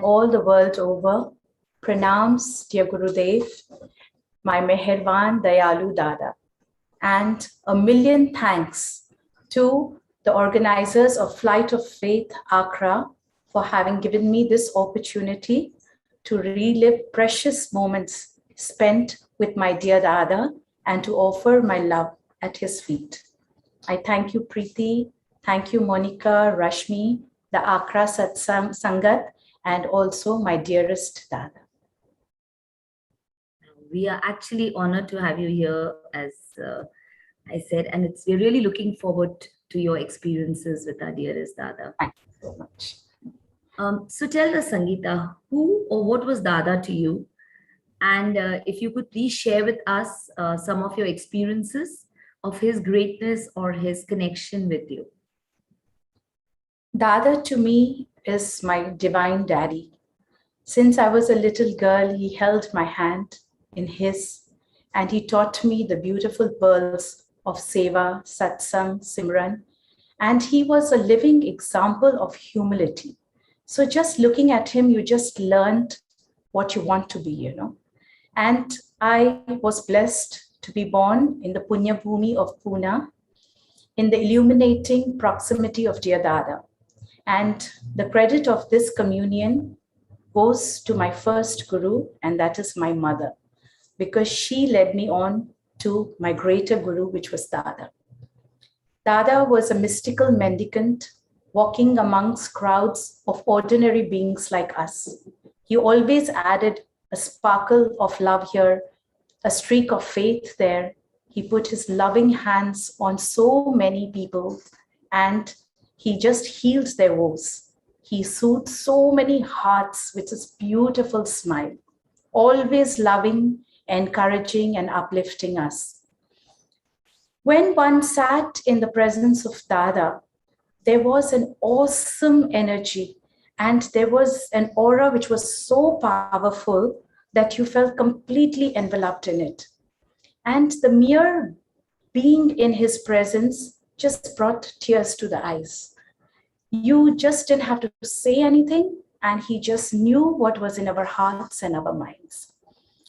all the world over, pranams, dear Gurudev, my Meherwan Dayalu Dada, and a million thanks to the organizers of Flight of Faith Accra for having given me this opportunity to relive precious moments spent with my dear Dada and to offer my love at his feet. I thank you, Preeti. Thank you, Monica, Rashmi, the Accra Satsang Sangat, and also my dearest Dada. We are actually honored to have you here, as I said, and we're really looking forward to your experiences with our dearest Dada. Thank you so much. So tell us, Sangeeta, who or what was Dada to you? And if you could please share with us some of your experiences of his greatness or his connection with you. Dada to me is my divine daddy. Since I was a little girl, he held my hand in his, and he taught me the beautiful pearls of Seva, Satsang, Simran, and he was a living example of humility. So just looking at him, you just learned what you want to be, you know. And I was blessed to be born in the Punya Bhumi of Pune, in the illuminating proximity of dear Dada. And the credit of this communion goes to my first guru, and that is my mother, because she led me on to my greater guru, which was Dada. Dada was a mystical mendicant walking amongst crowds of ordinary beings like us. He always added a sparkle of love here, a streak of faith there. He put his loving hands on so many people and he just healed their woes. He soothed so many hearts with his beautiful smile, always loving, encouraging, and uplifting us. When one sat in the presence of Dada, there was an awesome energy and there was an aura which was so powerful that you felt completely enveloped in it. And the mere being in his presence just brought tears to the eyes. You just didn't have to say anything, and he just knew what was in our hearts and our minds.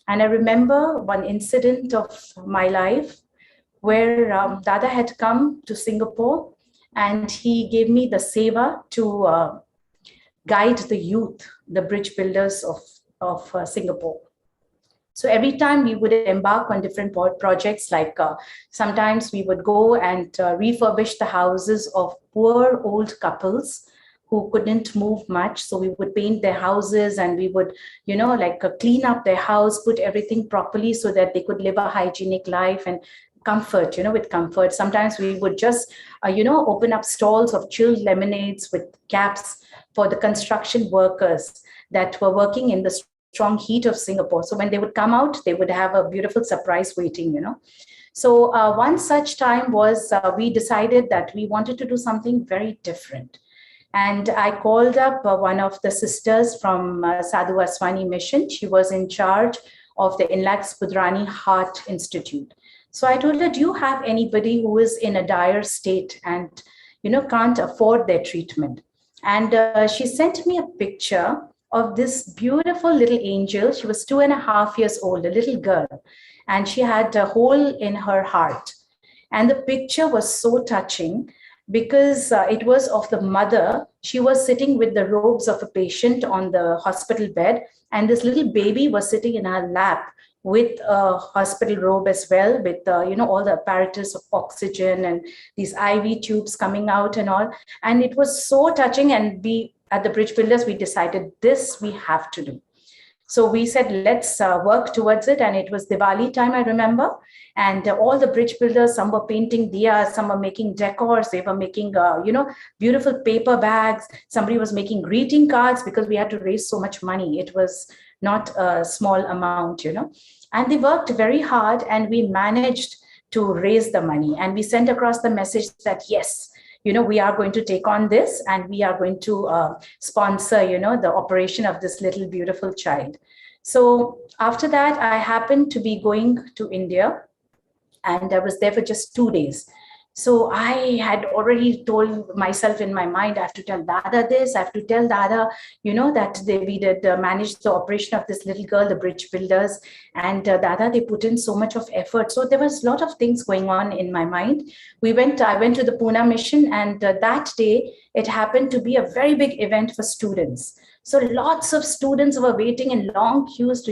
And I remember one incident of my life where Dada had come to Singapore and he gave me the seva to guide the youth, the bridge builders of Singapore. So every time we would embark on different projects, like sometimes we would go and refurbish the houses of poor old couples who couldn't move much. So we would paint their houses and we would, clean up their house, put everything properly so that they could live a hygienic life and comfort, with comfort. Sometimes we would just, open up stalls of chilled lemonades with caps for the construction workers that were working in the strong heat of Singapore. So when they would come out, they would have a beautiful surprise waiting, So one such time was we decided that we wanted to do something very different. And I called up one of the sisters from Sadhu Vaswani Mission. She was in charge of the Inlax Pudrani Heart Institute. So I told her, do you have anybody who is in a dire state and, can't afford their treatment? And she sent me a picture of this beautiful little angel. She was 2.5 years old, a little girl, and she had a hole in her heart. And the picture was so touching because it was of the mother. She was sitting with the robes of a patient on the hospital bed, and this little baby was sitting in her lap with a hospital robe as well, with all the apparatus of oxygen and these IV tubes coming out and all. And it was so touching, and we at the Bridge Builders, we decided this we have to do. So we said, let's work towards it. And it was Diwali time, I remember. And all the bridge builders, some were painting diyas, some were making decors, they were making, beautiful paper bags. Somebody was making greeting cards because we had to raise so much money. It was not a small amount, And they worked very hard and we managed to raise the money. And we sent across the message that, yes, we are going to take on this and we are going to sponsor, the operation of this little beautiful child. So after that, I happened to be going to India and I was there for just 2 days. So I had already told myself in my mind, I have to tell Dada this, I have to tell Dada, that we did manage the operation of this little girl, the bridge builders, and Dada, they put in so much of effort. So there was a lot of things going on in my mind. I went to the Pune mission, and that day, it happened to be a very big event for students. So lots of students were waiting in long queues to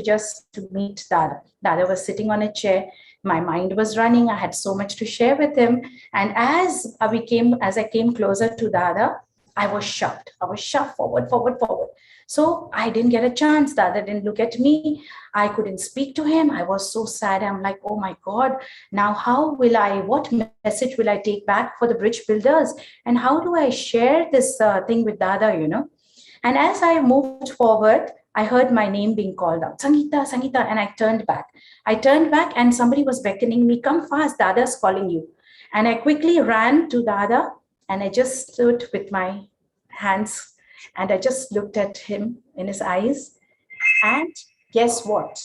meet Dada. Dada was sitting on a chair. My mind was running. I had so much to share with him. And as I came closer to Dada, I was shoved. I was shoved forward, forward, forward. So I didn't get a chance. Dada didn't look at me. I couldn't speak to him. I was so sad. I'm like, oh my God, now what message will I take back for the bridge builders? And how do I share this thing with Dada, And as I moved forward, I heard my name being called out, Sangeeta, Sangeeta, and I turned back. And somebody was beckoning me, come fast, Dada's calling you. And I quickly ran to Dada, and I just stood with my hands, and I just looked at him in his eyes. And guess what?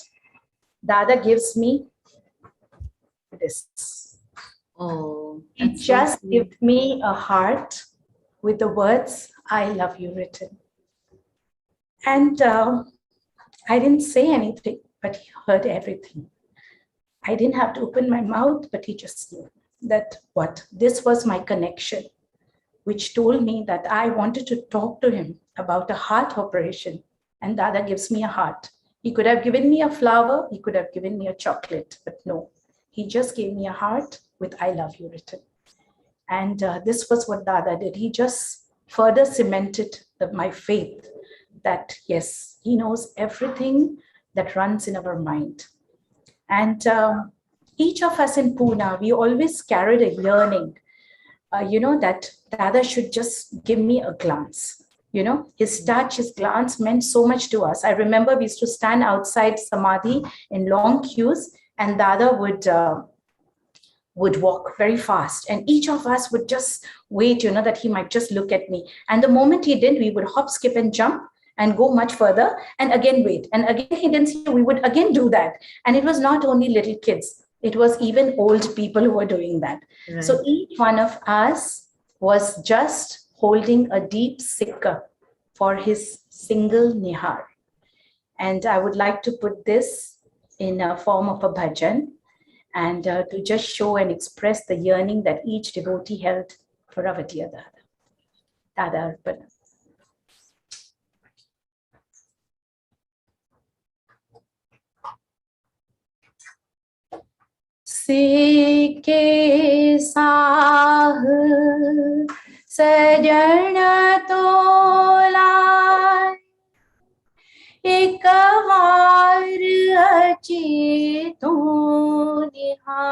Dada gives me this. Oh, he just gave me a heart with the words, I love you written. And I didn't say anything, but he heard everything. I didn't have to open my mouth, but he just knew that this was my connection, which told me that I wanted to talk to him about a heart operation. And Dada gives me a heart. He could have given me a flower, he could have given me a chocolate, but no, he just gave me a heart with I love you written. And this was what Dada did. He just further cemented my faith that, yes, he knows everything that runs in our mind. And each of us in Pune, we always carried a yearning, that Dada should just give me a glance. His touch, his glance meant so much to us. I remember we used to stand outside Samadhi in long queues, and Dada would walk very fast, and each of us would just wait, that he might just look at me. And the moment he did, we would hop, skip, and jump and go much further, and again wait. And again he didn't see, we would again do that. And it was not only little kids, it was even old people who were doing that. Right. So each one of us was just holding a deep sikka for his single nihar. And I would like to put this in a form of a bhajan, and to just show and express the yearning that each devotee held for our dear Dada. Dada Arpana. Sike sah sajana tola ek baar achi tu nihar.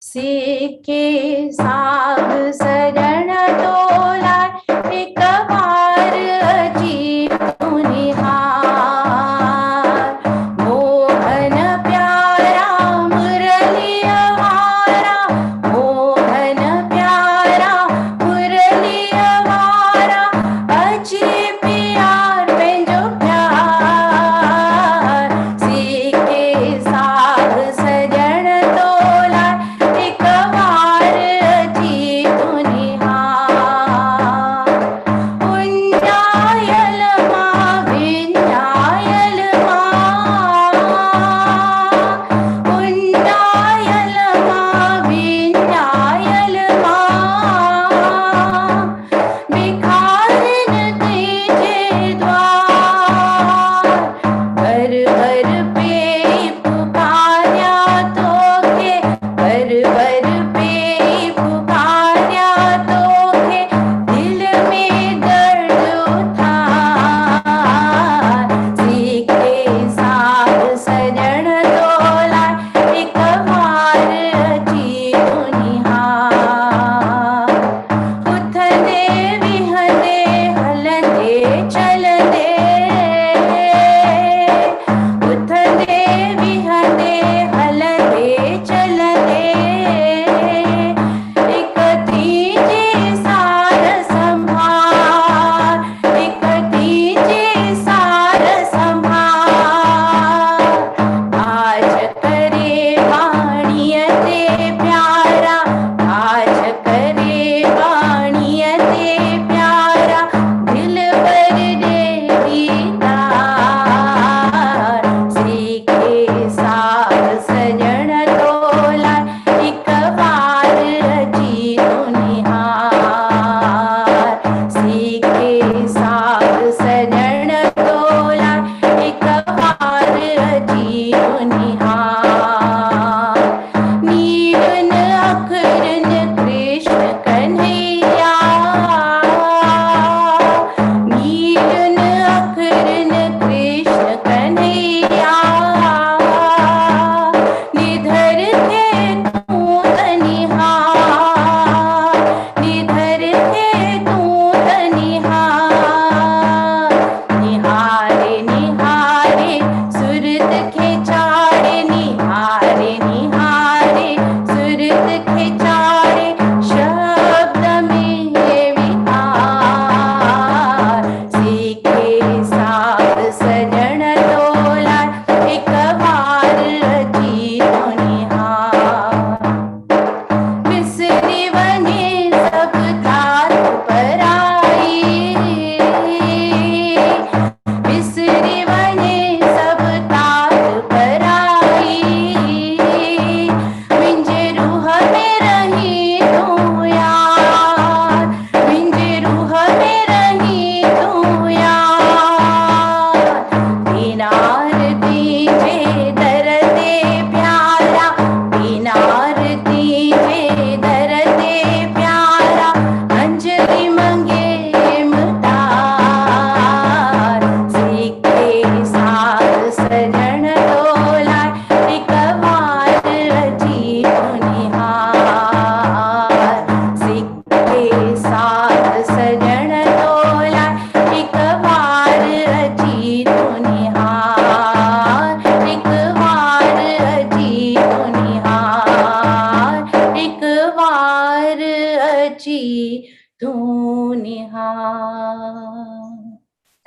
Sike sah sajana tola ek baar achi tu nihar.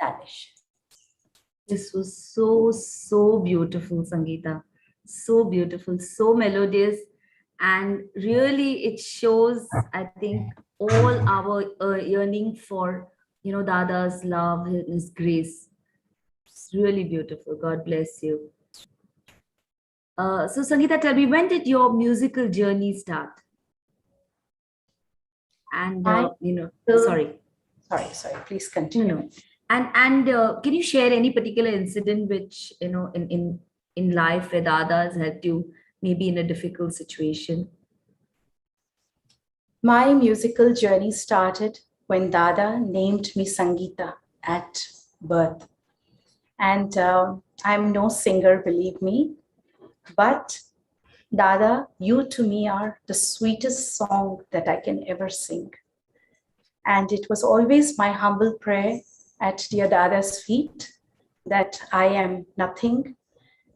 Danish. This was so beautiful, Sangeeta. So beautiful, so melodious. And really, it shows, I think, all our yearning for, Dada's love, his grace. It's really beautiful. God bless you. So, Sangeeta, tell me, when did your musical journey start? And, I sorry. Sorry, please No, continue. no. And can you share any particular incident which, in life where Dada has helped you, maybe in a difficult situation? My musical journey started when Dada named me Sangeeta at birth. And I'm no singer, believe me, but Dada, you to me are the sweetest song that I can ever sing. And it was always my humble prayer at dear Dada's feet that I am nothing.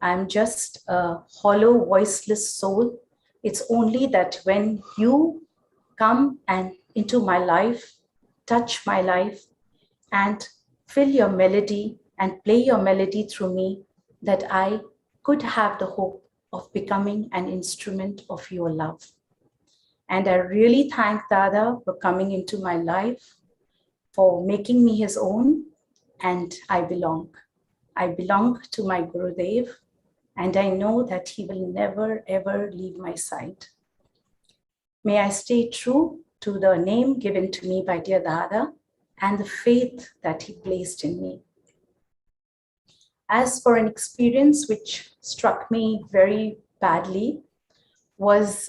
I'm just a hollow, voiceless soul. It's only that when you come and into my life, touch my life, and fill your melody and play your melody through me, that I could have the hope of becoming an instrument of your love. And I really thank Dada for coming into my life, for making me his own, and I belong. I belong to my Gurudev, and I know that he will never ever leave my side. May I stay true to the name given to me by dear Dada and the faith that he placed in me. As for an experience which struck me very badly was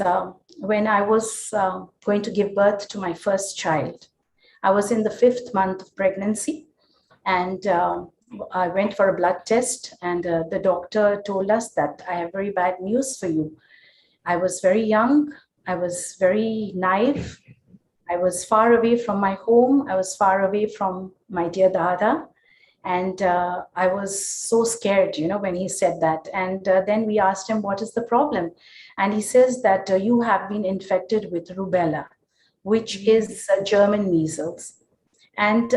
when I was going to give birth to my first child. I was in the 5th month of pregnancy, and I went for a blood test, and the doctor told us that I have very bad news for you. I was very young. I was very naive. I was far away from my home. I was far away from my dear Dada. And I was so scared, when he said that. And then we asked him, what is the problem? And he says that you have been infected with rubella, which is German measles. And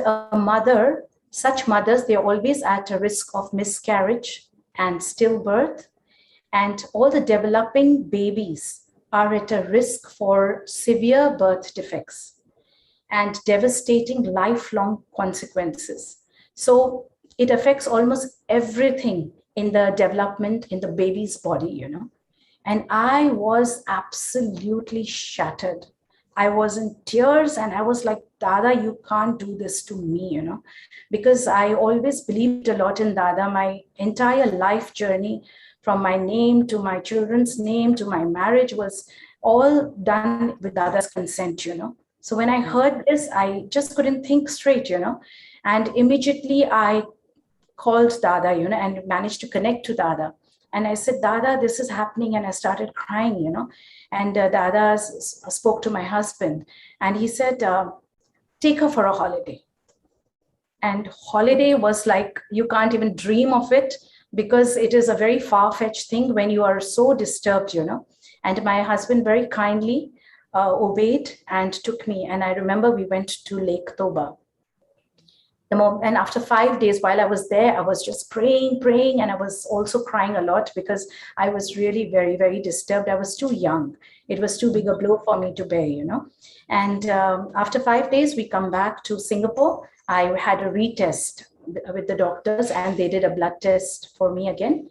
such mothers, they're always at a risk of miscarriage and stillbirth. And all the developing babies are at a risk for severe birth defects and devastating lifelong consequences. So it affects almost everything in the development in the baby's body, And I was absolutely shattered. I was in tears and I was like, Dada, you can't do this to me, because I always believed a lot in Dada. My entire life journey, from my name to my children's name to my marriage, was all done with Dada's consent, So when I heard this, I just couldn't think straight, And immediately I called Dada, and managed to connect to Dada. And I said, Dada, this is happening. And I started crying, And Dada spoke to my husband. And he said, take her for a holiday. And holiday was like, you can't even dream of it, because it is a very far-fetched thing when you are so disturbed, And my husband very kindly obeyed and took me. And I remember we went to Lake Toba. And after 5 days, while I was there, I was just praying, and I was also crying a lot because I was really very, very disturbed. I was too young. It was too big a blow for me to bear, And after 5 days, we come back to Singapore. I had a retest with the doctors, and they did a blood test for me again.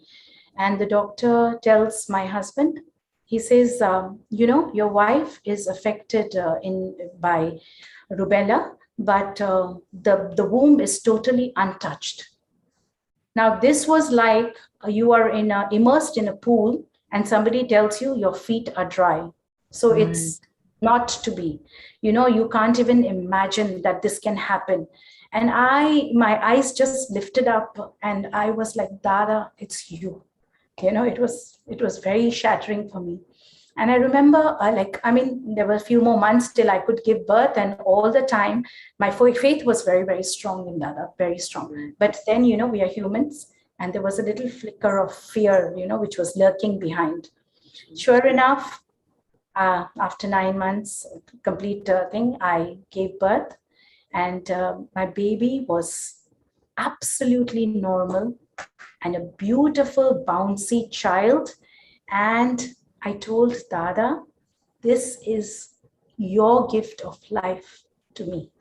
And the doctor tells my husband, he says, your wife is affected by rubella, but the womb is totally untouched. Now, this was like you are immersed in a pool and somebody tells you your feet are dry. So it's not to be. You can't even imagine that this can happen. And my eyes just lifted up and I was like, Dada, it's you. It was very shattering for me. And I remember, there were a few more months till I could give birth. And all the time, my faith was very, very strong in Dada, very strong. But then, we are humans. And there was a little flicker of fear, which was lurking behind. Sure enough, after 9 months, complete thing, I gave birth. And my baby was absolutely normal and a beautiful, bouncy child. And I told Dada, this is your gift of life to me.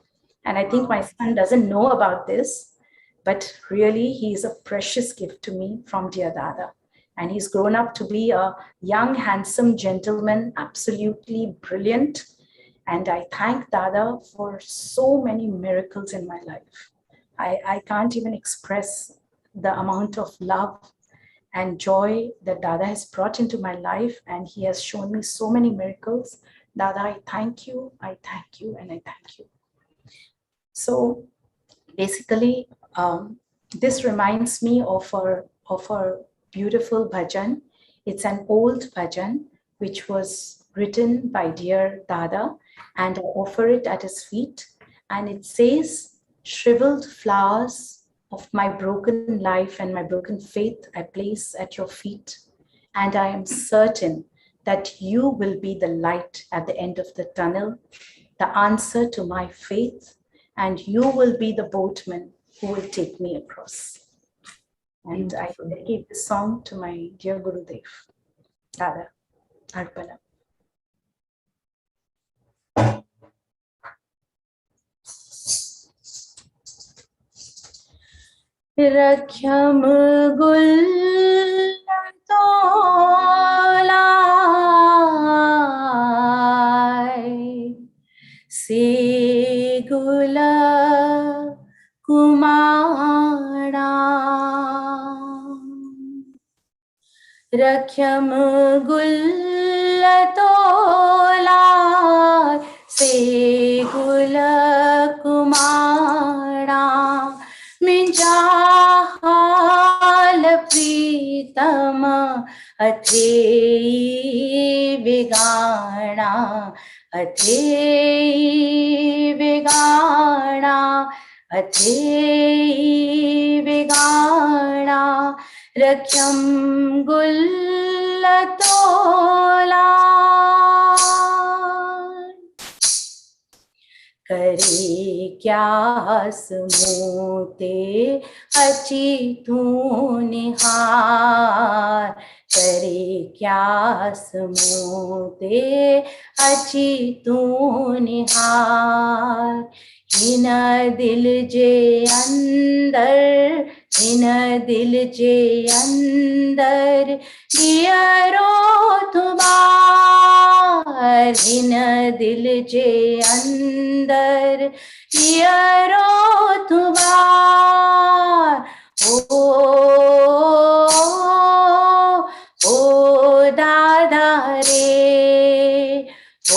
And I think my son doesn't know about this, but really he is a precious gift to me from dear Dada. And he's grown up to be a young, handsome gentleman, absolutely brilliant. And I thank Dada for so many miracles in my life. I can't even express the amount of love and joy that Dada has brought into my life. And he has shown me so many miracles. Dada, I thank you, and I thank you. So basically, this reminds me of a beautiful bhajan. It's an old bhajan which was written by dear Dada, and I offer it at his feet. And it says, shriveled flowers of my broken life and my broken faith I place at your feet. And I am certain that you will be the light at the end of the tunnel, the answer to my faith, and you will be the boatman who will take me across. And beautiful. I dedicate this song to my dear Gurudev, Dada, Arpana. Rakhyam gul tolai se gula kumara Rakhyam gul tolai se gula kumara Minjahal Pritama Athei Vigana Athei Vigana Athei Vigana Rakhyam Gul Tola करे क्या समूते अची तू निहार करे क्या समूते अची तू निहार हिन दिल जे अंदर दियरो तुम्हार हिन दिल जे अंदर दियरो तुम्हार ओ दादा रे ओ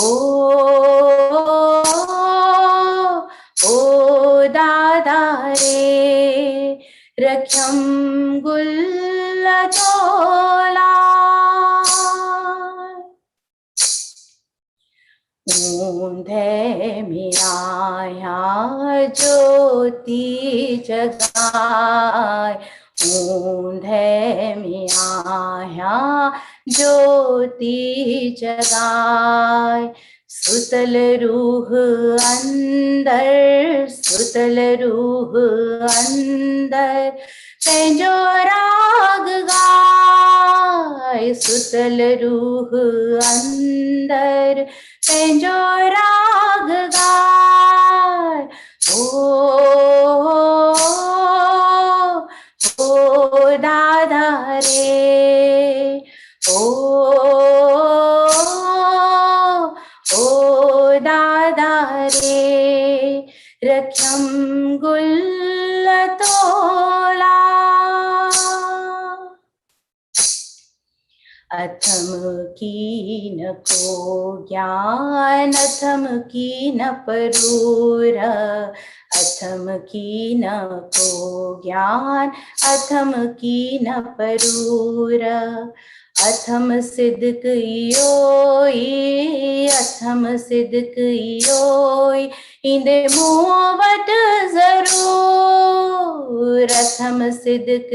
दादा रे रख्यम गुल तोला ऊंधे में आया ज्योति जगाए ऊंधे में आया ज्योति जगाए सुतल रूह अंदर पंहिंजो राग गाए सुतल रूह अंदर पंहिंजो राग गाए ओ दादा रे ओ दादा रे रख्यम गुल तोला अथम कीन को ज्ञान अथम कीन परूर अथम कीन को ज्ञान अथम कीन परूर अथम सिद्क योई इंदे मुँह वट जरूर अथम सिद्क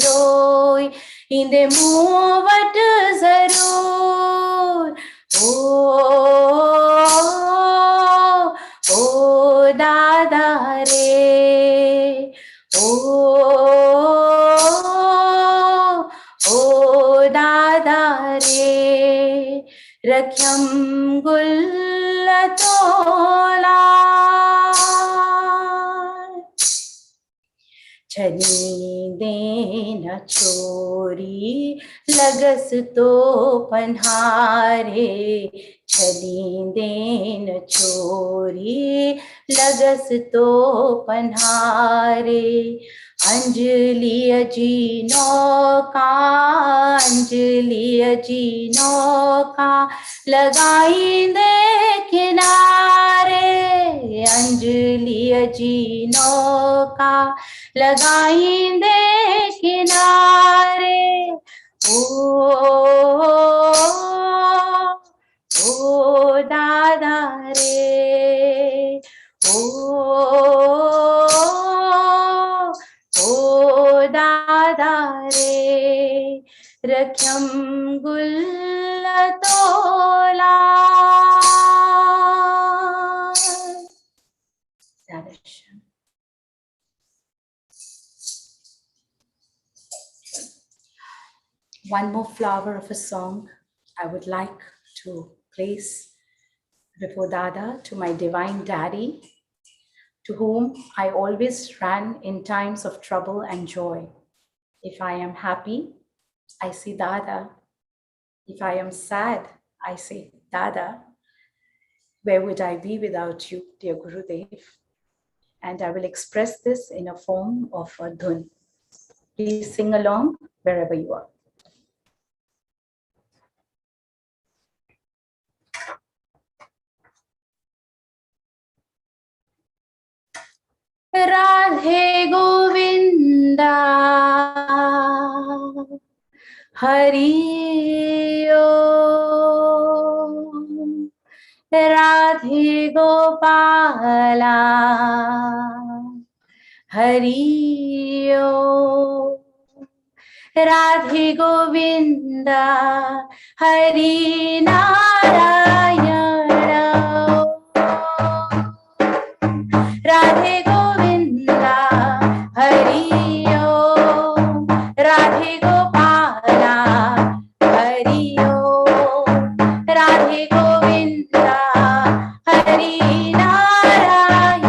योई इंदे मुँह वट जरूर ओ दादा re. O Dada re. Rakhyam gullatola. छनी देना छोरी लगस तो पन्हारे. छनी देन छोरी लगस तो पन्हारे. अंजलि अजी नौका, अंजलि अजी नौका लगाई दे किनारे. अंजलि अजी नौका लगाइंदे किनारे. ओ दादा रे. ओ दादा रे. रख्यम गुल्लतोला. One more flower of a song I would like to place before Dada to my divine daddy, to whom I always ran in times of trouble and joy. If I am happy, I say Dada. If I am sad, I say Dada. Where would I be without you, dear Gurudev? And I will express this in a form of a dhun. Please sing along wherever you are. Radhe Govinda Hari Om. Radhe Gopala Hari Om. Radhe Govinda Hari Narayana. Radhe Govinda Hari Om. Radhe Gopala Hari Om. Radhe Govinda Hari Narayana.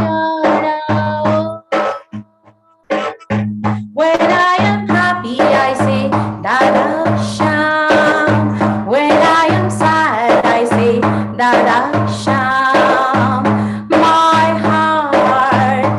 When I am happy, I say Dada Sham. When I am sad, I say Dada Sham. My heart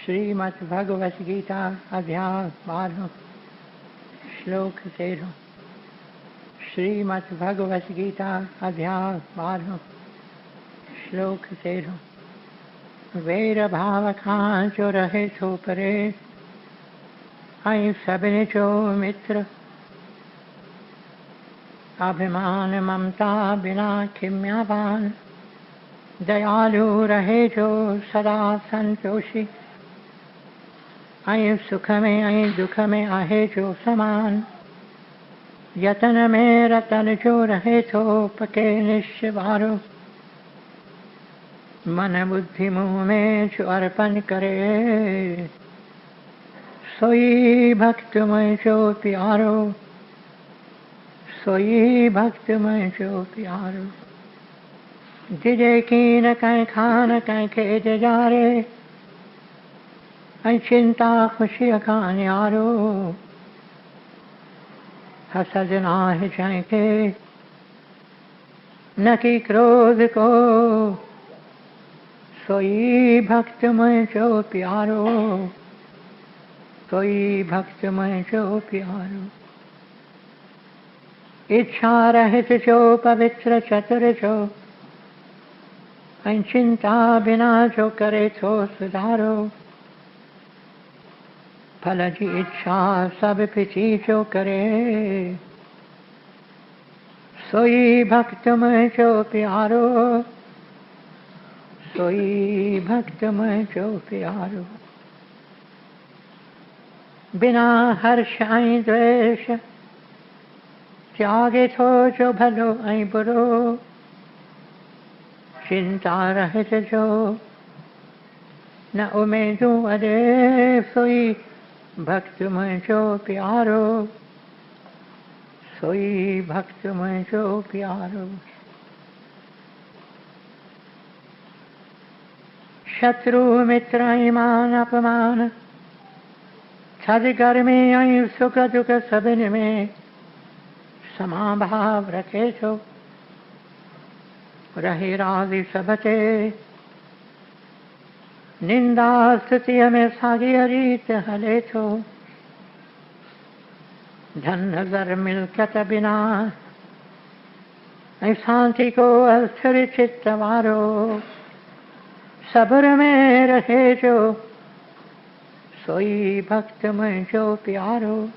Shrimad Bhagavad Gita अध्याय 12 श्लोक 13। श्रीमद् भगवत गीता अध्याय 12 श्लोक 13। Where भाव खां जो रहे सो परे, आई सबने जो मित्र, अभिमान ममता बिना खिम्यावान, दयालु रहे जो सदा संतोषी, आई सुख में आई दुख में आहे जो समान, यतन में रतन जो रहे तो पके निश्चवारो, मन बुद्धि मुँह में जो अर्पण करे, सोई भक्त में जो प्यारो, सोई भक्त में जो प्यारो। जिजे की न कहीं खान कहीं खेज जा रे, ऐ चिंता खुशी का न्यारो, हसद नाहि जाएंगे न कि क्रोध को, सोई भक्त में जो प्यारो, सोई भक्त में जो प्यारो। इच्छा रहित जो पवित्र चतुर जो, ऐ चिंता बिना जो करे तो सुधारो, फल की इच्छा सब पिछी जो करे, सोई भक्त में जो प्यारो, सोई भक्त में जो प्यारो। बिना हर्ष आई द्वेष, त्यागे तो जो भलो आई बुरो, चिंता रहित जो न उमेदू अरे, सोई भक्त में जो प्यारो, सोई भक्त में जो प्यारो। शत्रु मित्र ईमान अपमान, छद गर्मी आई सुख दुख सबन में, समाभाव रखे जो रहे राजी सबते, निंदा स्तुति में सागी रीत हले तो, धन नजर मिलकत बिना, ऐ शांति को अस्थिर चित्त वारो, सब्र में रहे जो, सोई भक्त में जो प्यारो,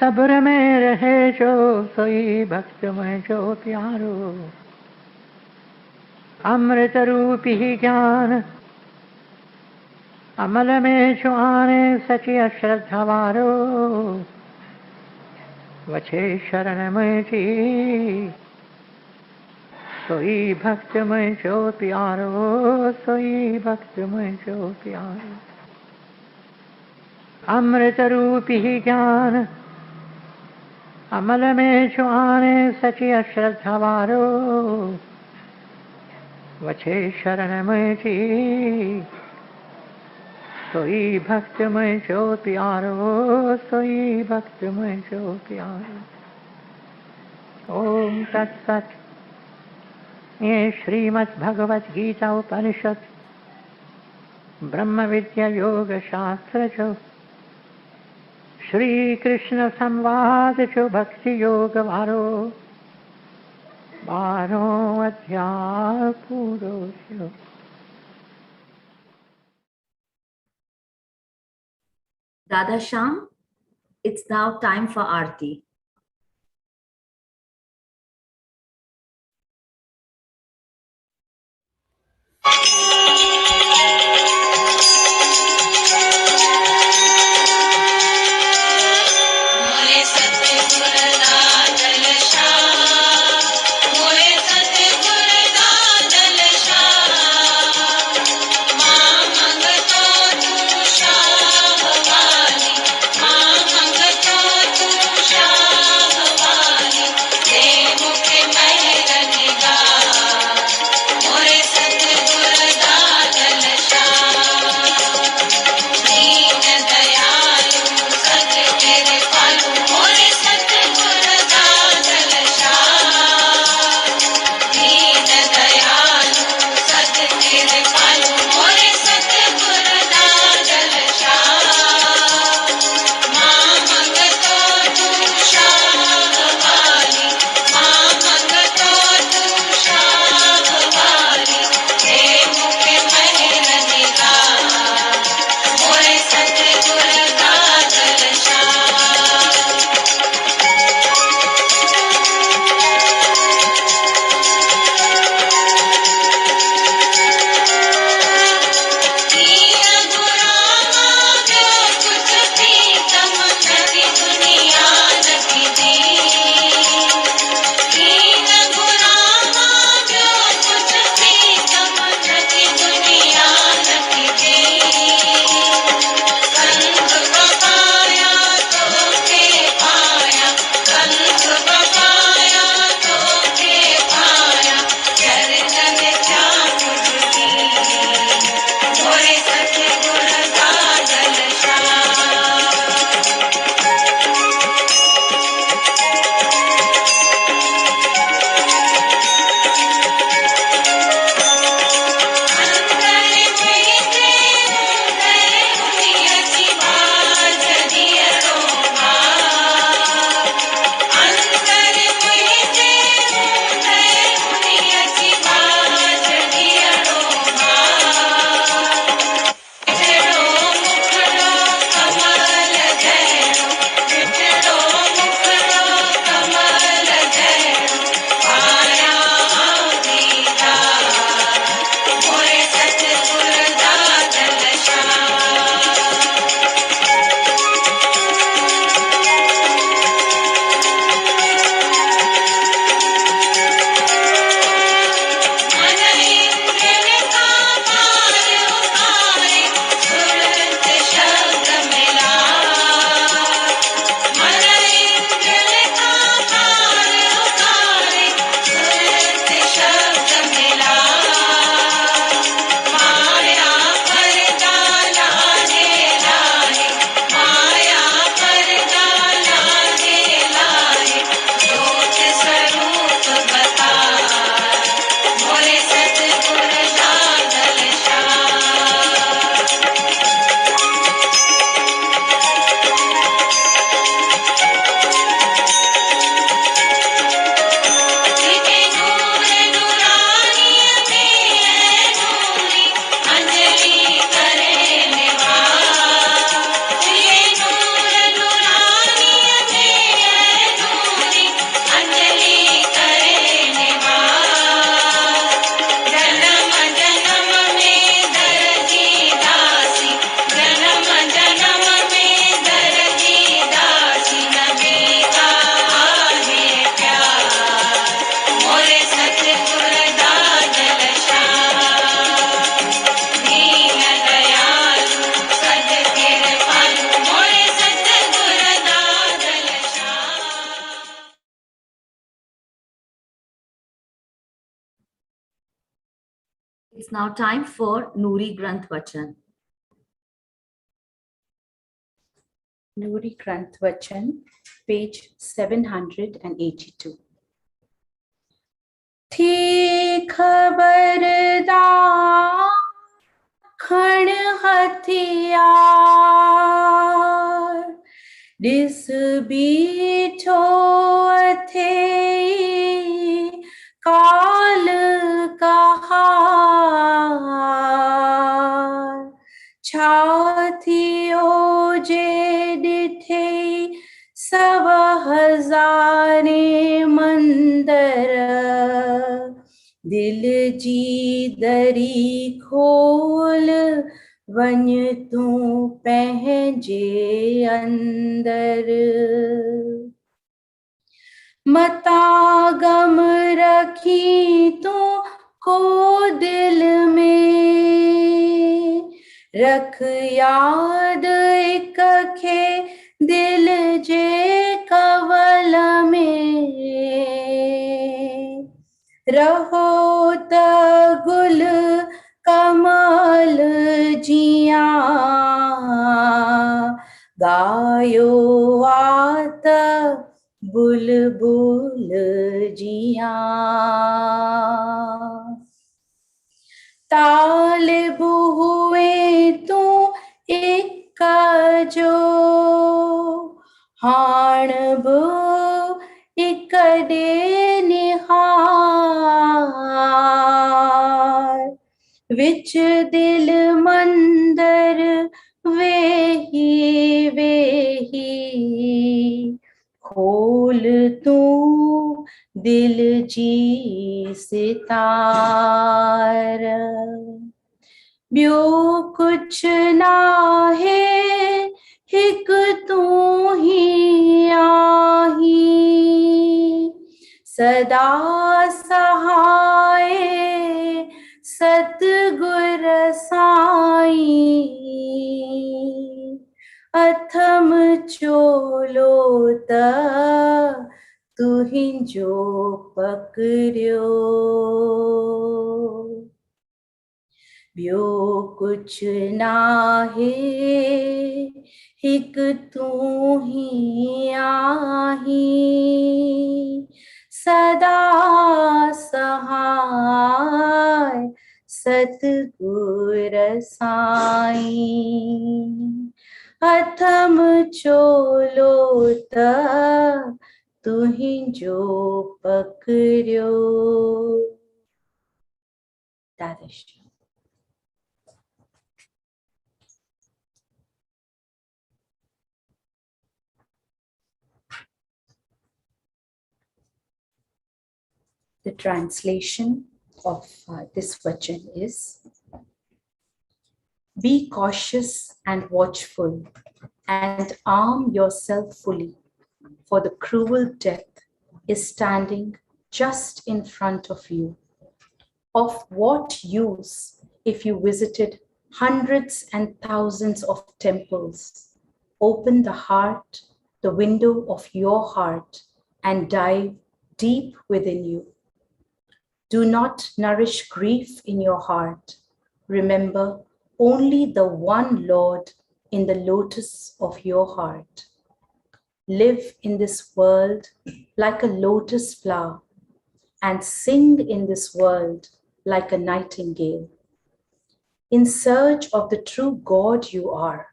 सब्र में रहे जो, सोई भक्त में जो प्यारो। अमृत रूपी ही ज्ञान अमल में जो आने, सचिय श्रद्धा वारो, वछे शरण में जी, सोई भक्त में जो प्यारो, सोई भक्त में जो प्यारो। अमृत रूपी ही ज्ञान अमल में जो आने, सचिय श्रद्धा वारो, वछे शरण में जी, सोई भक्त में जो प्यारो, सोई भक्त में जो प्यारो। ओम तत्सत। ये श्रीमद् भगवत गीता उपनिषद ब्रह्म विद्या योग शास्त्र जो, श्री कृष्ण संवाद जो भक्ति योग वारो, 12 अध्याय पूरो जो। Dada Sham, it's now time for Aarti. Shah It's now time for Nuri Granth Vachan. Nuri Granth Vachan, page 782. थी खबरदार खण हथियार दिस बीठो थे काल कहार छाथियो जे दिठे सब हजारे मंदर दिल जी दरी खोल वञ तू पंहिंजे अंदर मता गम रखी तू को दिल में रख याद एक खे दिल जे कवल में रहो त गुल कमल जिया गायो आत बुलबुल जिया तालिब हुए तू एक जो हाण बो एक दे निहार विच दिल मंदर वेही वेही खोल तू दिल जी सितार ॿियो कुछ ना है हिक तू ही आही सदा सहाय सतगुर साईं अथम चोलो त तुहिंजो पकड़ियो ॿियो कुछ ना है हिक तू ही आही सदा सहाय सतगुर साईं अथम चोलो त तुहिंजो पकड़ियो Dada. The translation of this vachan is: be cautious and watchful and arm yourself fully, for the cruel death is standing just in front of you. Of what use if you visited hundreds and thousands of temples, open the heart, the window of your heart, and dive deep within you? Do not nourish grief in your heart. Remember only the one Lord in the lotus of your heart. Live in this world like a lotus flower and sing in this world like a nightingale. In search of the true God you are,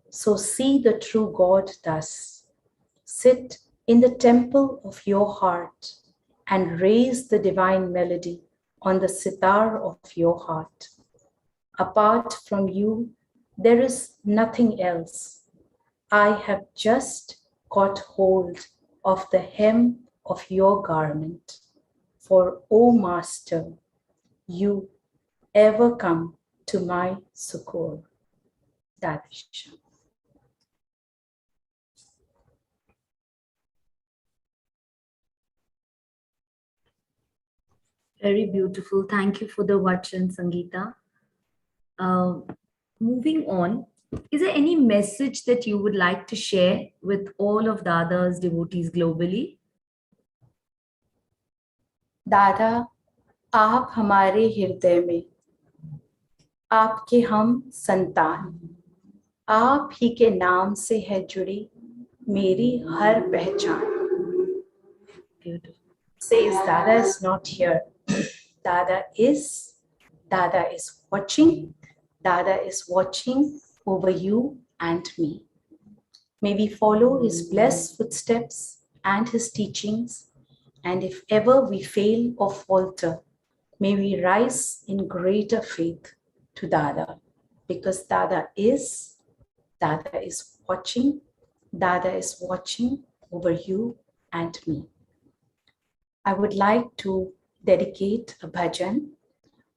so see the true God thus. Sit in the temple of your heart and raise the divine melody on the sitar of your heart. Apart from you, there is nothing else. I have just got hold of the hem of your garment. For, O Master, you ever come to my succor. Dada. Very beautiful. Thank you for the vachan, Sangeeta. Moving on, is there any message that you would like to share with all of Dada's devotees globally? Dada, आप हमारे हृदय में आपके हम संतान, आप ही के नाम से है जुड़ी मेरी हर पहचान. Beautiful. Says Dada is not here. Dada is watching. Dada is watching over you and me. May we follow his blessed footsteps and his teachings. And if ever we fail or falter, may we rise in greater faith to Dada. Because Dada is watching. Dada is watching over you and me. I would like to dedicate a bhajan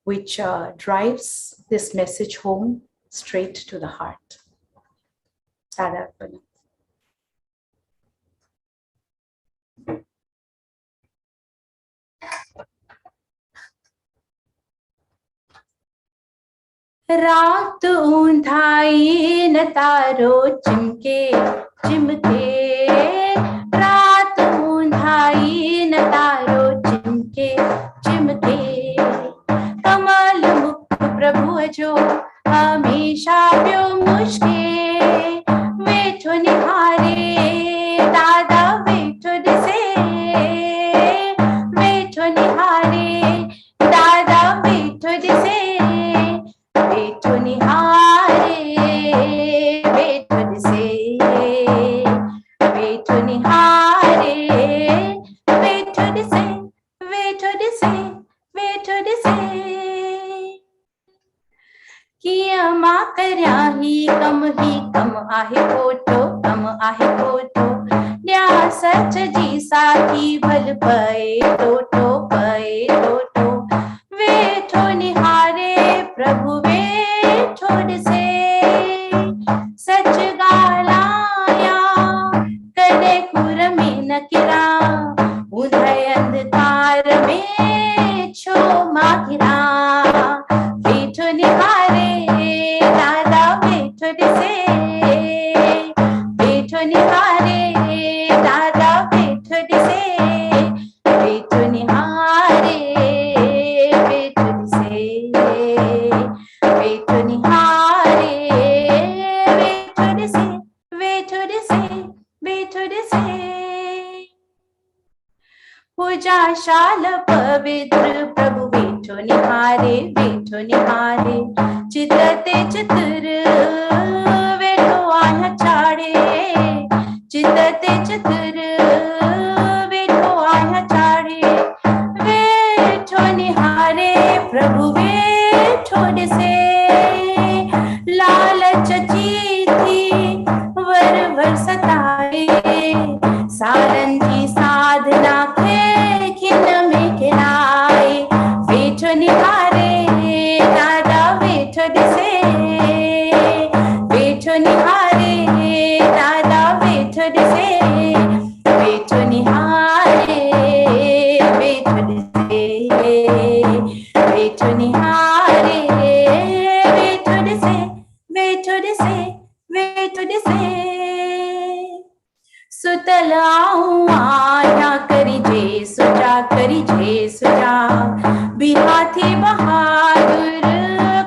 which drives this message home straight to the heart. Dada Arpana. रात ऊंधाई न तारो चिमके चिमके, रात ऊंधाई न तारो चिमके चिमके, कमल मुख प्रभु जो हमेशा प्यो मुश्के, वेठो निहारे दादा वेठो दिसे, वेठो निहारे दादा वेठो दिसे, वेठो निहारे वेठो दिसे, वेठो निहारे वेठो दिसे, वेठो दिसे, वेठो दिसे, किया मां करया ही कम आहे फोटो, कम आहे फोटो, न्या सच जी साथी भल पए टोटो, पए टोटो, वेठो निहारे प्रभु वेठो दिसे, सच गालाया कदे कुर में न किरा, उधय अंधकार में छो मागिरा, वेठो निहारे दादा वेठो दिसे, वेठो निहारे दादा वेठो दिसे, वेठो निहारे वेठो दिसे, वेठो निहारे वेठो दिसे, वेठो दिसे, वेठो दिसे, पूजा शाल पवित्र प्रभु वेठो निहारे, वेठो निहारे, चितते चित्र वेठो आह चाड़े, चितते चित्र वेठो आह चाड़े, वेठो निहारे प्रभु वेठो दिसे, लालच चीथी वर वर सताए, सारंगी साधना खे खिन में खिलाए, वेठो निहारे दादा वेठो दिसे, वेठो निहारे दादा वेठो दिसे, वेठो निहारे वेठो दिसे, वेठो निहारे वेठो दिसे, वेठो दिसे, वेठो दिसे, सुतल आऊं आया करी जे सुजा, करी जे सुजा, बिहाथी बहादुर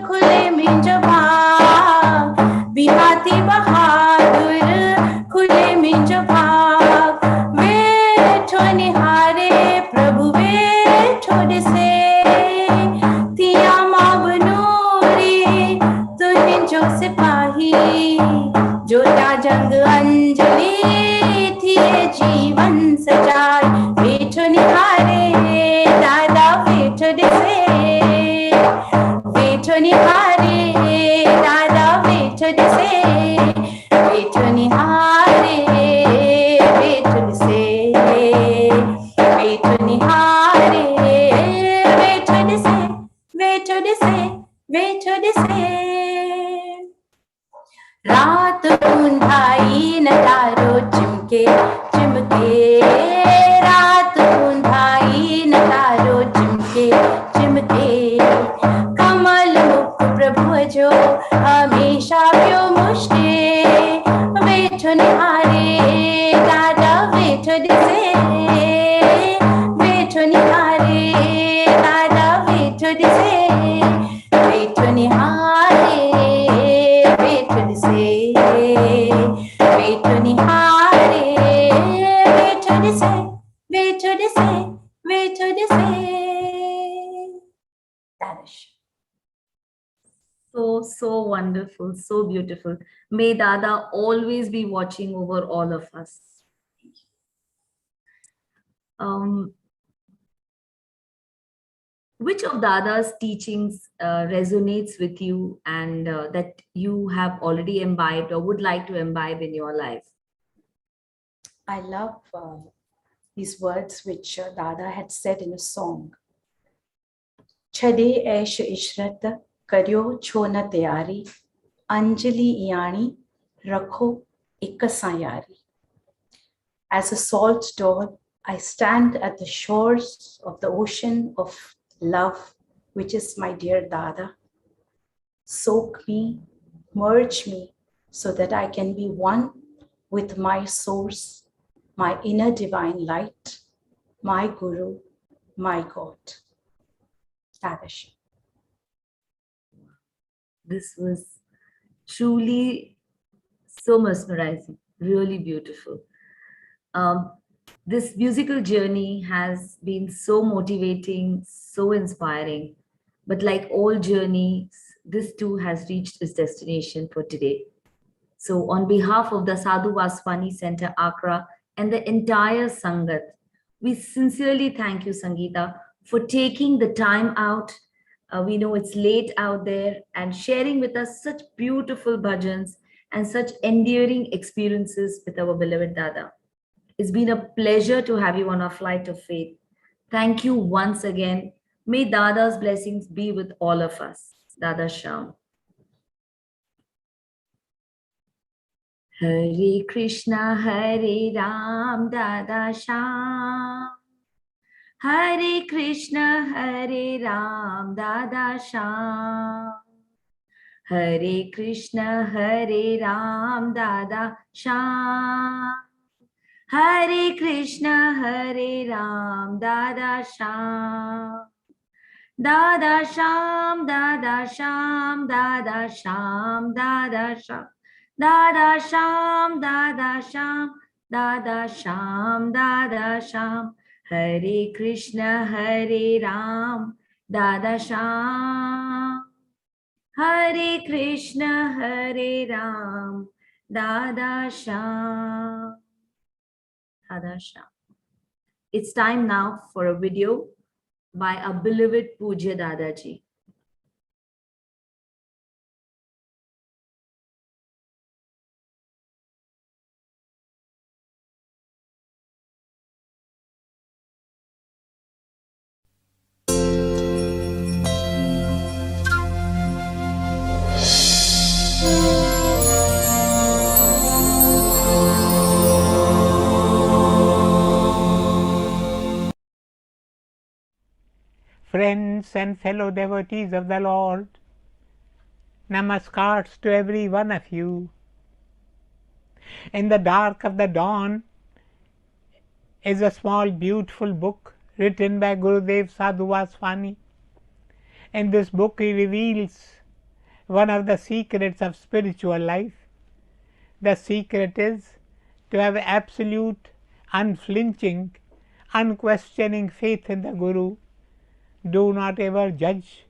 खुले मिंज भाग, बिहाथी बहादुर खुले मिंज भाग, वेठो निहारे प्रभु वेठो दिसे, थिया मां बनूरी तुहिंजो सिपाही, जोता जंग अंजलि थिए जीवन सजाए, वेठो निहारे दादा वेठो दिसे, वेठो निहारे दादा वेठो दिसे, वेठो निहारे वेठो दिसे, वेठो निहारे वेठो दिसे, वेठो दिसे, वेठो दिसे, रात ऊंधाई न तारो चिमके चिमके, रात ऊंधाई न तारो चिमके चिमके, कमल मुख प्रभु जो हमेशा प्यो मुश्के, वेठो निहारे दादा वेठो दिसे, वेठो निहारे दादा वेठो दिसे, वेठो निहारे So wonderful, so beautiful. May Dada always be watching over all of us. Um, which of Dada's teachings resonates with you and that you have already imbibed or would like to imbibe in your life? I love these words which Dada had said in a song. Chade aish ishrat karyo chona tayari, Anjali yani rakho ikasayari. As a salt doll, I stand at the shores of the ocean of love, which is my dear Dada. Soak me, merge me, so that I can be one with my source, my inner divine light, my Guru, my God. Tadashi. This was truly so mesmerizing, really beautiful. This musical journey has been so motivating, so inspiring. But like all journeys, this too has reached its destination for today. So, on behalf of the Sadhu Vaswani Centre Accra and the entire Sangat, we sincerely thank you, Sangeeta, for taking the time out. We know it's late out there and sharing with us such beautiful bhajans and such endearing experiences with our beloved Dada. It's been a pleasure to have you on our Flight of Faith. Thank you once again. May Dada's blessings be with all of us. Dada Sham. Hare Krishna, Hare Ram, Dada Sham. Hare Krishna, Hare Ram, Dada Sham. Hare Krishna, Hare Ram, Dada Sham. Hare Krishna, Hare Ram, Dada Sham. Dada Sham, Dada Sham, Dada Sham, Dada Sham. Dada Sham, Dada Sham, Dada Sham, Dada Sham. Hare Krishna, Hare Ram, Dada Sham. Hare Krishna, Hare Ram, Dada Sham. Dada Sham. It's time now for a video by our beloved Pujya Dadaji. Friends and fellow devotees of the Lord, namaskars to every one of you. In the dark of the dawn is a small beautiful book written by Gurudev Sadhu Vaswani. In this book he reveals one of the secrets of spiritual life. The secret is to have absolute, unflinching, unquestioning faith in the Guru. Do not ever judge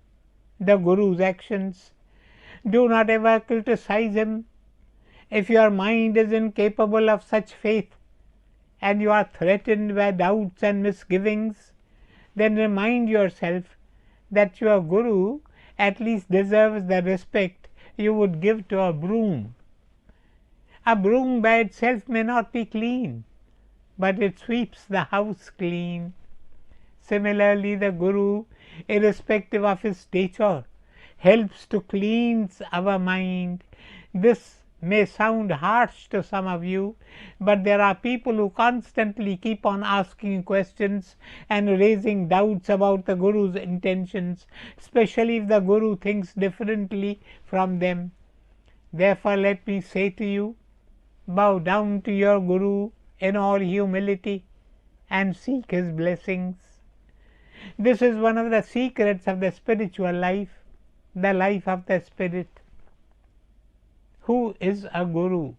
the Guru's actions. Do not ever criticize him. If your mind is incapable of such faith and you are threatened by doubts and misgivings, then remind yourself that your Guru at least deserves the respect you would give to a broom. A broom by itself may not be clean, but it sweeps the house clean. Similarly, the Guru, irrespective of his stature, helps to cleanse our mind. This may sound harsh to some of you, but there are people who constantly keep on asking questions and raising doubts about the Guru's intentions, especially if the Guru thinks differently from them. Therefore, let me say to you, bow down to your Guru in all humility and seek his blessings. This is one of the secrets of the spiritual life, the life of the spirit. Who is a Guru?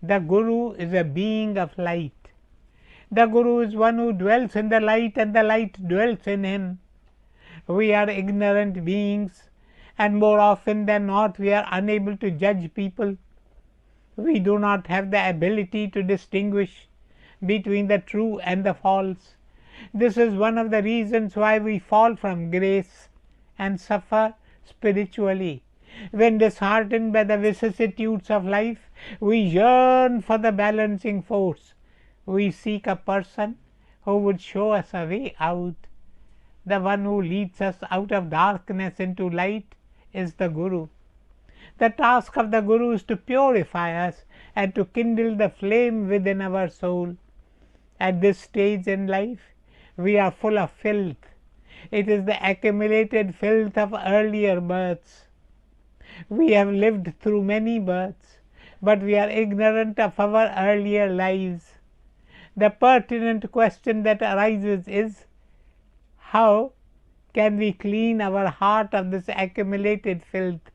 The Guru is a being of light. The Guru is one who dwells in the light and the light dwells in him. We are ignorant beings and more often than not we are unable to judge people. We do not have the ability to distinguish between the true and the false. This is one of the reasons why we fall from grace and suffer spiritually. When disheartened by the vicissitudes of life, we yearn for the balancing force. We seek a person who would show us a way out. The one who leads us out of darkness into light is the Guru. The task of the Guru is to purify us and to kindle the flame within our soul. At this stage in life, we are full of filth. It is the accumulated filth of earlier births. We have lived through many births, but we are ignorant of our earlier lives. The pertinent question that arises is, how can we clean our heart of this accumulated filth?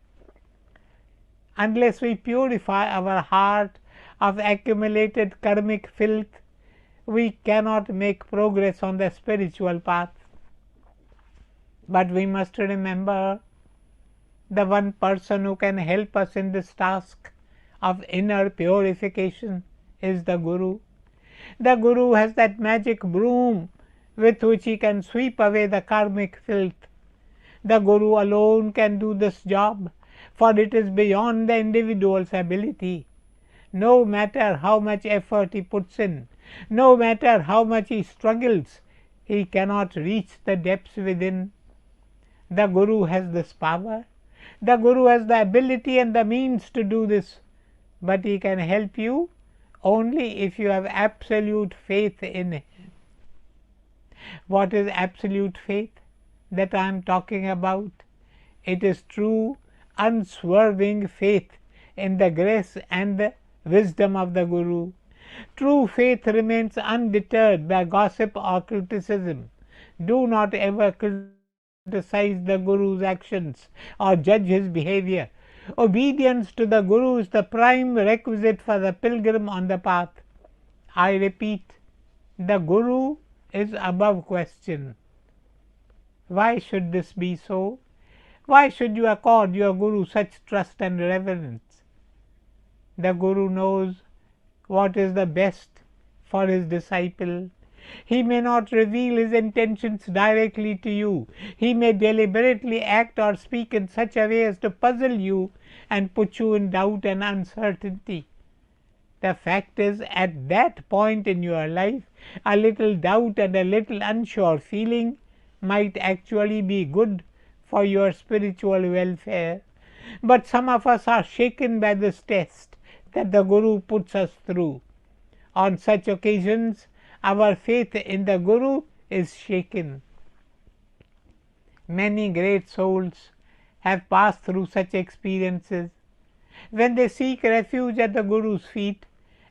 Unless we purify our heart of accumulated karmic filth, we cannot make progress on the spiritual path. But we must remember, the one person who can help us in this task of inner purification is the Guru. The Guru has that magic broom with which he can sweep away the karmic filth. The Guru alone can do this job, for it is beyond the individual's ability. No matter how much effort he puts in, no matter how much he struggles, he cannot reach the depths within. The Guru has this power. The Guru has the ability and the means to do this, but he can help you only if you have absolute faith in him. What is absolute faith that I am talking about? It is true, unswerving faith in the grace and the wisdom of the Guru. True faith remains undeterred by gossip or criticism. Do not ever criticize the Guru's actions or judge his behavior. Obedience to the Guru is the prime requisite for the pilgrim on the path. I repeat, the Guru is above question. Why should this be so? Why should you accord your Guru such trust and reverence? The Guru knows what is the best for his disciple. He may not reveal his intentions directly to you. He may deliberately act or speak in such a way as to puzzle you and put you in doubt and uncertainty. The fact is, at that point in your life, a little doubt and a little unsure feeling might actually be good for your spiritual welfare. But some of us are shaken by this test that the Guru puts us through. On such occasions, our faith in the Guru is shaken. Many great souls have passed through such experiences. When they seek refuge at the Guru's feet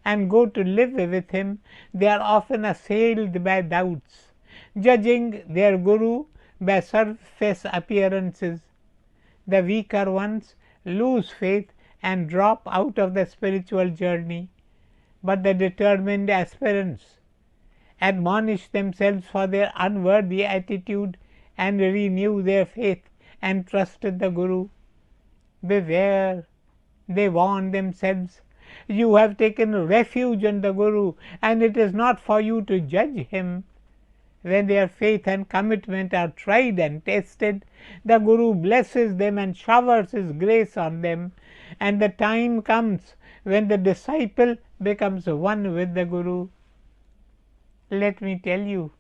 and go to live with him, they are often assailed by doubts, judging their Guru by surface appearances. The weaker ones lose faith and drop out of the spiritual journey, but the determined aspirants admonish themselves for their unworthy attitude and renew their faith and trust in the Guru. Beware, they warn themselves, you have taken refuge in the Guru and it is not for you to judge him. When their faith and commitment are tried and tested, the Guru blesses them and showers his grace on them, and the time comes when the disciple becomes one with the Guru. Let me tell you,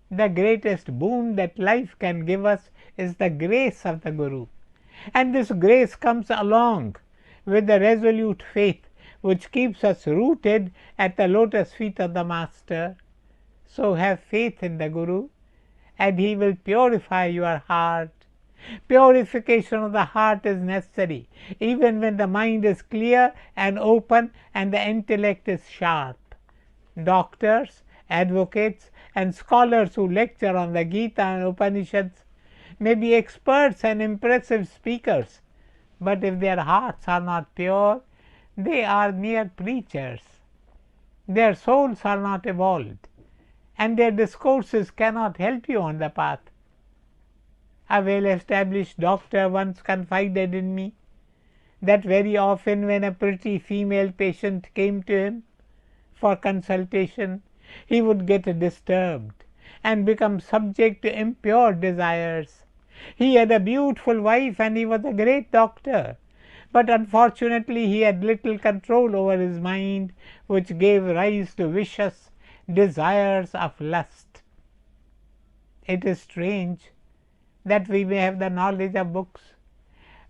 the greatest boon that life can give us is the grace of the Guru, and this grace comes along with the resolute faith which keeps us rooted at the lotus feet of the Master. So have faith in the Guru, and he will purify your heart. Purification of the heart is necessary, even when the mind is clear and open and the intellect is sharp. Doctors, advocates, and scholars who lecture on the Gita and Upanishads may be experts and impressive speakers, but if their hearts are not pure, they are mere preachers. Their souls are not evolved, and their discourses cannot help you on the path. A well-established doctor once confided in me that very often when a pretty female patient came to him for consultation, he would get disturbed and become subject to impure desires. He had a beautiful wife and he was a great doctor, but unfortunately he had little control over his mind, which gave rise to vicious desires of lust. It is strange that we may have the knowledge of books,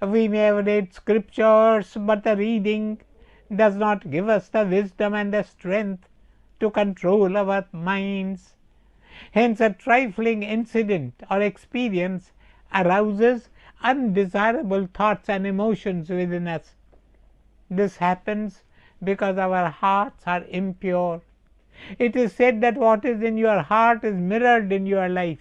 we may have read scriptures, but the reading does not give us the wisdom and the strength to control our minds. Hence, a trifling incident or experience arouses undesirable thoughts and emotions within us. This happens because our hearts are impure. It is said that what is in your heart is mirrored in your life.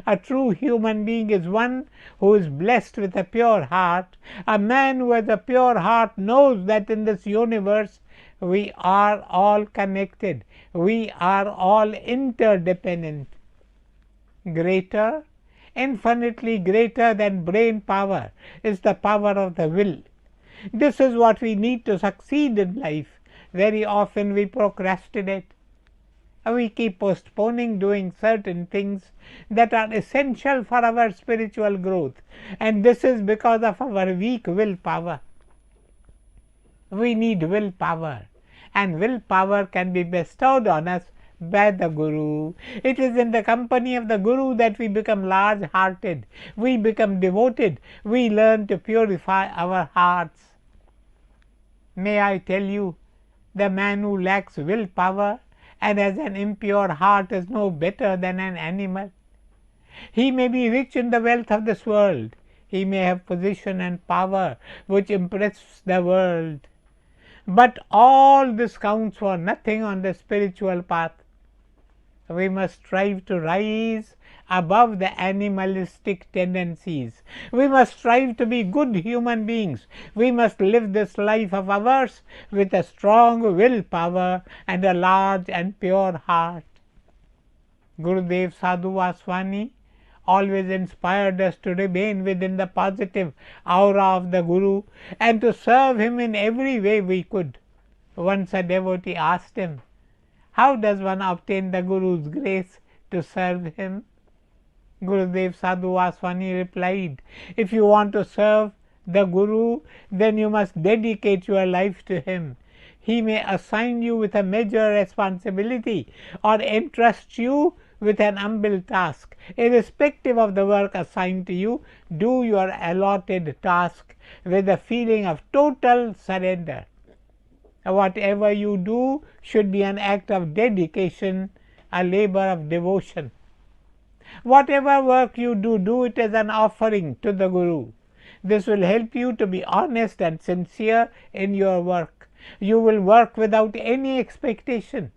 A true human being is one who is blessed with a pure heart. A man who has a pure heart knows that in this universe we are all connected, we are all interdependent. Greater, infinitely greater than brain power is the power of the will. This is what we need to succeed in life. Very often we procrastinate. We keep postponing doing certain things that are essential for our spiritual growth, and this is because of our weak willpower. We need willpower, and willpower can be bestowed on us by the Guru. It is in the company of the Guru that we become large hearted, we become devoted, we learn to purify our hearts. May I tell you, the man who lacks willpower and has an impure heart is no better than an animal. He may be rich in the wealth of this world, he may have position and power which impress the world, but all this counts for nothing on the spiritual path. We must strive to rise above the animalistic tendencies. We must strive to be good human beings. We must live this life of ours with a strong willpower and a large and pure heart. Gurudev Sadhu Vaswani always inspired us to remain within the positive aura of the Guru and to serve him in every way we could. Once a devotee asked him, how does one obtain the Guru's grace to serve him? Gurudev Sadhu Vaswani replied, if you want to serve the Guru, then you must dedicate your life to him. He may assign you with a major responsibility or entrust you with an humble task. Irrespective of the work assigned to you, do your allotted task with a feeling of total surrender. Whatever you do should be an act of dedication, a labor of devotion. Whatever work you do, do it as an offering to the Guru. This will help you to be honest and sincere in your work. You will work without any expectation.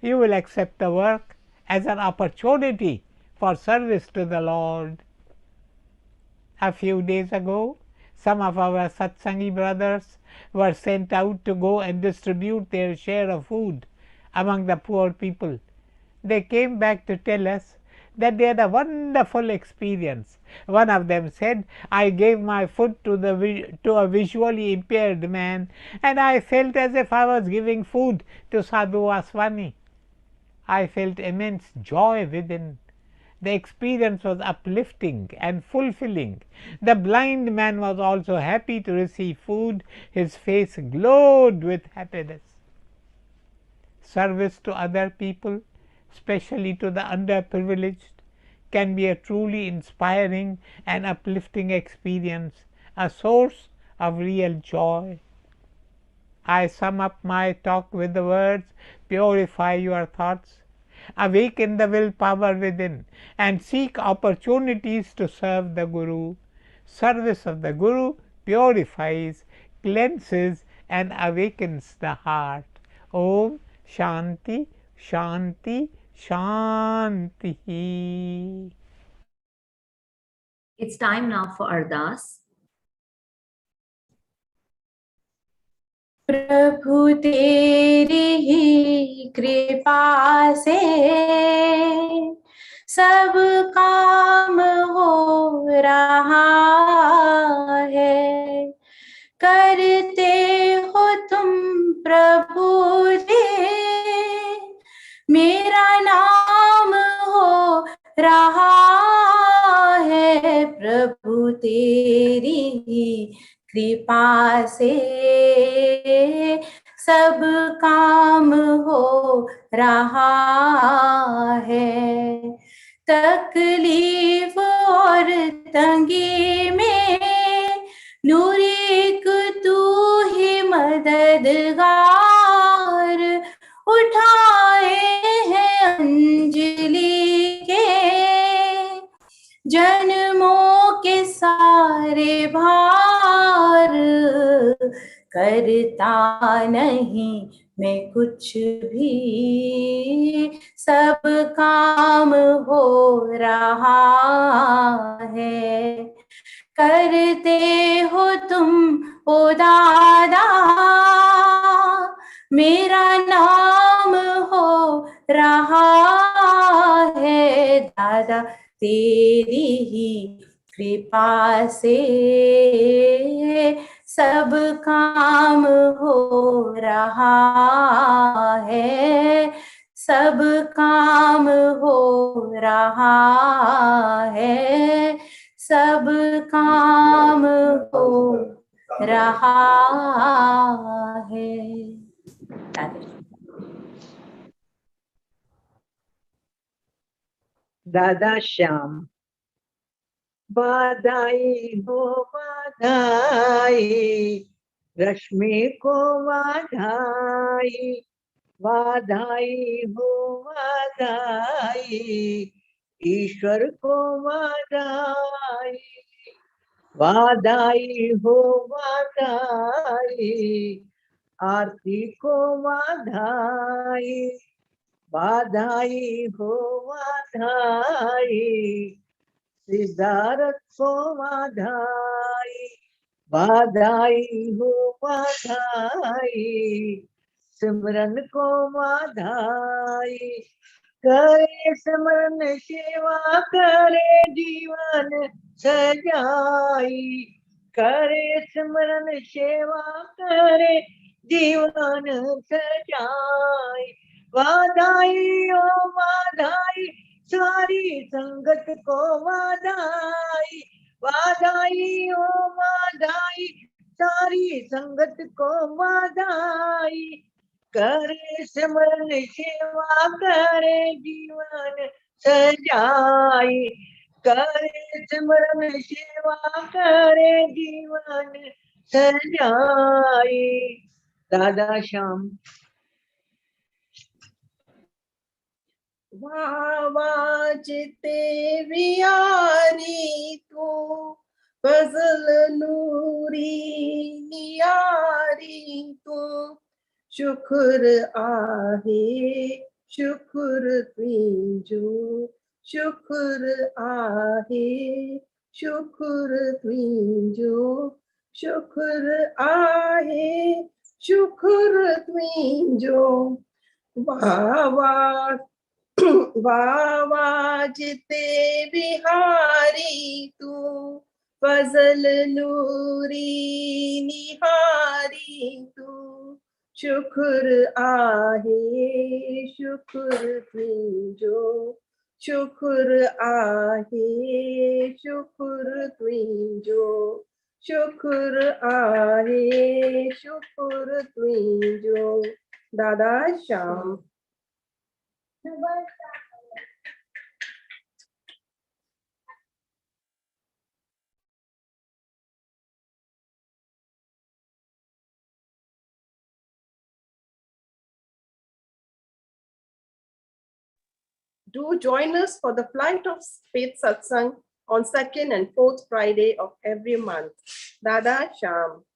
You will accept the work as an opportunity for service to the Lord. A few days ago, some of our Satsangi brothers were sent out to go and distribute their share of food among the poor people. They came back to tell us that they had a wonderful experience. One of them said, I gave my food to a visually impaired man, and I felt as if I was giving food to Sadhu Vaswani. I felt immense joy within. The experience was uplifting and fulfilling. The blind man was also happy to receive food. His face glowed with happiness. Service to other people, especially to the underprivileged, can be a truly inspiring and uplifting experience, a source of real joy. I sum up my talk with the words, purify your thoughts, awaken the willpower within, and seek opportunities to serve the Guru. Service of the Guru purifies, cleanses, and awakens the heart. Om Shanti, Shanti, Shanti. It's time now for Ardas. प्रभु तेरी ही कृपा से सब काम हो रहा है। करते हो तुम प्रभु जी, मेरा नाम हो रहा है। प्रभु तेरी कृपा से सब काम हो रहा है। तकलीफ और तंगी में नूरी तू ही मददगार, उठाए हैं अंजलि के जन्मों के सारे भार। करता नहीं मैं कुछ भी, सब काम हो रहा है। करते हो तुम ओ दादा, मेरा नाम हो रहा है। दादा तेरी ही कृपा से सब काम हो रहा है। सब काम हो रहा है। सब काम हो रहा है। दादा श्याम। बधाई हो बधाई, रश्मि को बधाई। बधाई हो बधाई, ईश्वर को बधाई। बधाई हो बधाई, आरती को बधाई। बधाई हो बधाई, सिद्धार्थ को बधाई। बधाई हो बधाई, सिमरन को बधाई। करे सिमरन सेवा करे जीवन सजाई। करे सिमरन सेवा करे जीवन सजाई। बधाई ओ बधाई, सारी संगत को बधाई। बधाई ओ बधाई, सारी संगत को बधाई। करे सिमरन सेवा करे जीवन सजाई। करे सिमरन सेवा करे जीवन सजाई। दादा श्याम। वाजिते बिहारी तू, फजल नूरी नियारी तू। शुक्र आहे शुक्र तुझो, शुक्र आहे शुक्र तुझो। शुक्र आहे शुक्र तुझो। वावा वाजिते बिहारी तू, फजल नूरी निहारी तू। शुक्र आहे शुक्र तुझो, शुक्र आहे शुक्र तुझो। शुक्र आहे शुक्र तुझो। दादा Shyam. Do join us for the Flight of Faith Satsang on 2nd and 4th Friday of every month. Dada Sham.